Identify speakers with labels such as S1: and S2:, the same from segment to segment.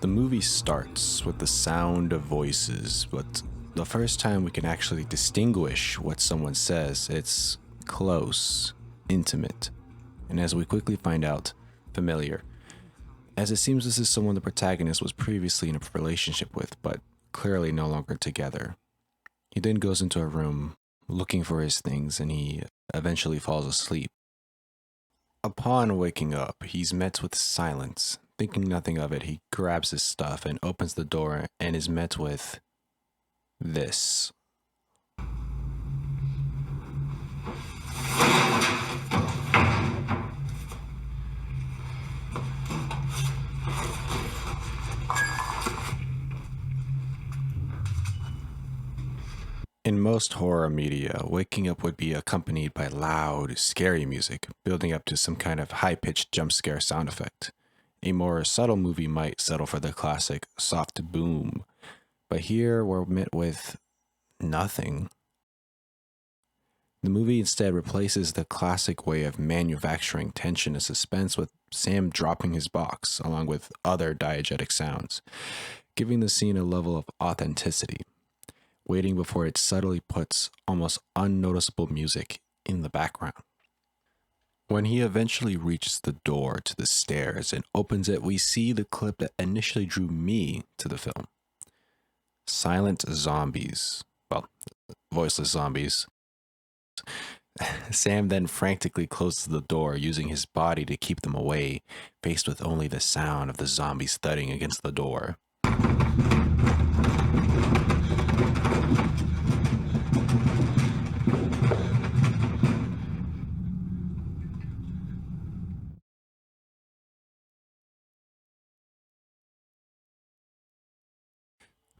S1: The movie starts with the sound of voices, but the first time we can actually distinguish what someone says, it's close, intimate, and as we quickly find out, familiar. As it seems this is someone the protagonist was previously in a relationship with, but clearly no longer together. He then goes into a room looking for his things and he eventually falls asleep. Upon waking up, he's met with silence. Thinking nothing of it, he grabs his stuff and opens the door and is met with this. In most horror media, waking up would be accompanied by loud, scary music, building up to some kind of high-pitched jump scare sound effect. A more subtle movie might settle for the classic soft boom, but here we're met with nothing. The movie instead replaces the classic way of manufacturing tension and suspense with Sam dropping his box, along with other diegetic sounds, giving the scene a level of authenticity, waiting before it subtly puts almost unnoticeable music in the background. When he eventually reaches the door to the stairs and opens it, we see the clip that initially drew me to the film. Silent zombies. Well, voiceless zombies. Sam then frantically closes the door, using his body to keep them away, faced with only the sound of the zombies thudding against the door.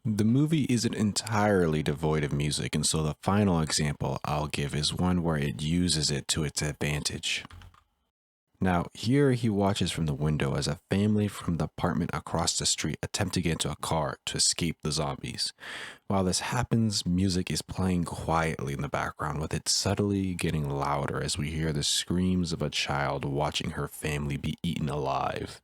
S1: The movie isn't entirely devoid of music, and so the final example I'll give is one where it uses it to its advantage. Now, here he watches from the window as a family from the apartment across the street attempt to get into a car to escape the zombies. While this happens, music is playing quietly in the background, with it subtly getting louder as we hear the screams of a child watching her family be eaten alive.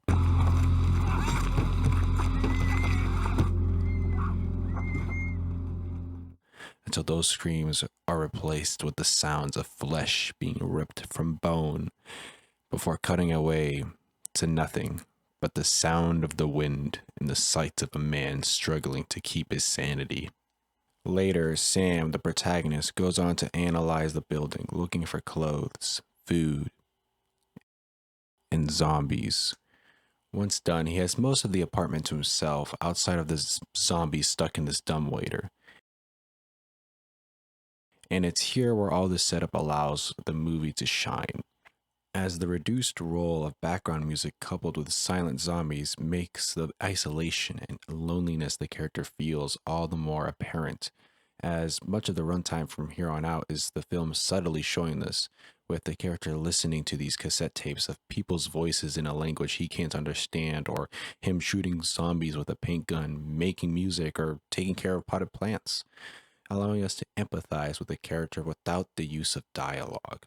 S1: Until those screams are replaced with the sounds of flesh being ripped from bone, before cutting away to nothing but the sound of the wind and the sight of a man struggling to keep his sanity. Later, Sam, the protagonist, goes on to analyze the building, looking for clothes, food, and zombies. Once done, he has most of the apartment to himself outside of the zombies stuck in this dumbwaiter. And it's here where all this setup allows the movie to shine, as the reduced role of background music coupled with silent zombies makes the isolation and loneliness the character feels all the more apparent, as much of the runtime from here on out is the film subtly showing this, with the character listening to these cassette tapes of people's voices in a language he can't understand, or him shooting zombies with a paint gun, making music, or taking care of potted plants, allowing us to empathize with the character without the use of dialogue,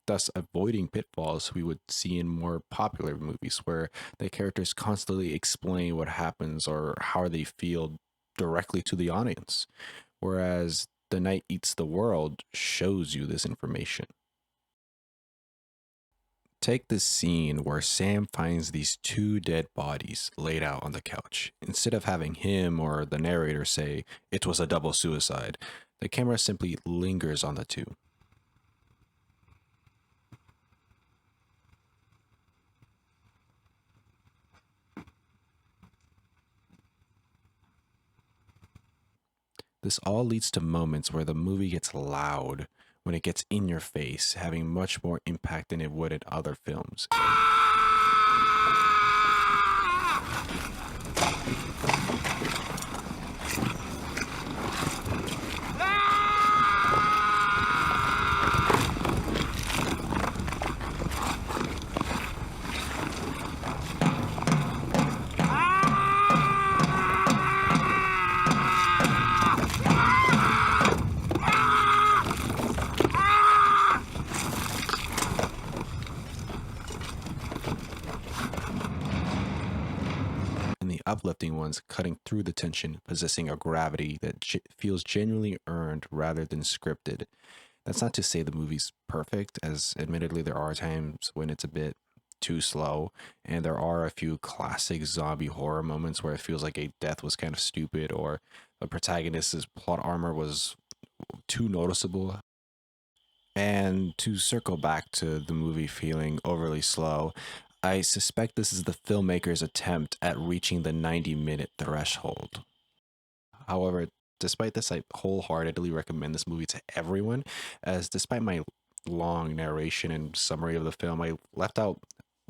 S1: thus avoiding pitfalls we would see in more popular movies where the characters constantly explain what happens or how they feel directly to the audience, whereas The Night Eats the World shows you this information. Take this scene where Sam finds these two dead bodies laid out on the couch. Instead of having him or the narrator say, "It was a double suicide," the camera simply lingers on the two. This all leads to moments where the movie gets loud, when it gets in your face, having much more impact than it would in other films. uplifting ones, cutting through the tension, possessing a gravity that feels genuinely earned rather than scripted. That's not to say the movie's perfect, as admittedly there are times when it's a bit too slow, and there are a few classic zombie horror moments where it feels like a death was kind of stupid or the protagonist's plot armor was too noticeable. And to circle back to the movie feeling overly slow, I suspect this is the filmmaker's attempt at reaching the 90-minute threshold. However, despite this, I wholeheartedly recommend this movie to everyone, as despite my long narration and summary of the film, I left out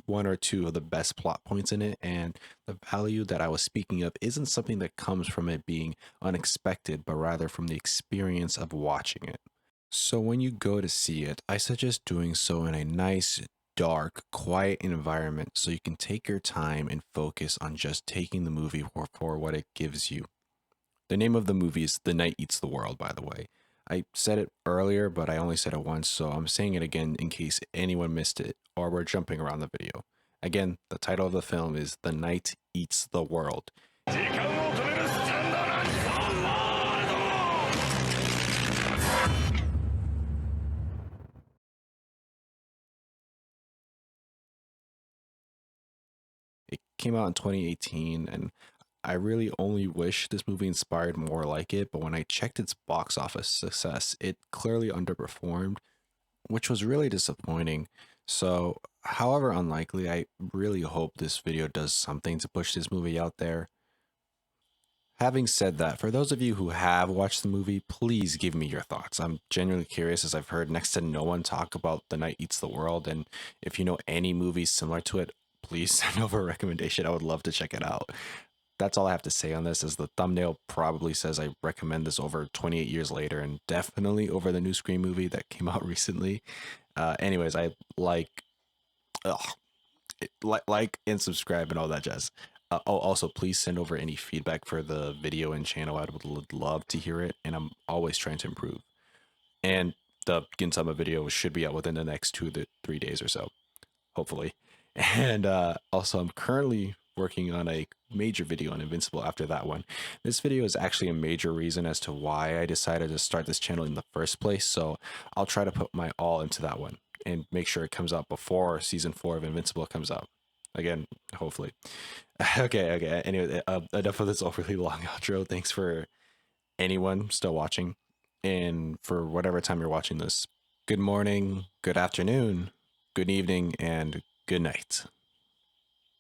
S1: one or two of the best plot points in it, and the value that I was speaking of isn't something that comes from it being unexpected, but rather from the experience of watching it. So when you go to see it, I suggest doing so in a nice, dark, quiet environment so you can take your time and focus on just taking the movie for what it gives you. The name of the movie is The Night Eats the World, by the way. I said it earlier, but I only said it once, so I'm saying it again in case anyone missed it or we're jumping around the video. Again, the title of the film is The Night Eats the World. It came out in 2018, and I really only wish this movie inspired more like it, but when I checked its box office success, it clearly underperformed, which was really disappointing. So, however unlikely, I really hope this video does something to push this movie out there. Having said that, for those of you who have watched the movie, please give me your thoughts. I'm genuinely curious, as I've heard next to no one talk about The Night Eats the World, and if you know any movies similar to it, please send over a recommendation. I would love to check it out. That's all I have to say on this, as the thumbnail probably says I recommend this over 28 years later, and definitely over the new Scream movie that came out recently. Anyways, I ugh, like and subscribe and all that jazz. Oh, also, please send over any feedback for the video and channel. I would love to hear it, and I'm always trying to improve. And the Gintama video should be out within the next 2 to 3 days or so, hopefully. And also, I'm currently working on a major video on Invincible after that one. This video is actually a major reason as to why I decided to start this channel in the first place, so I'll try to put my all into that one and make sure it comes out before season 4 of Invincible comes out. Again, hopefully. Okay. Anyway, enough of this overly long outro. Thanks for anyone still watching, and for whatever time you're watching this. Good morning, good afternoon, good evening, and good night.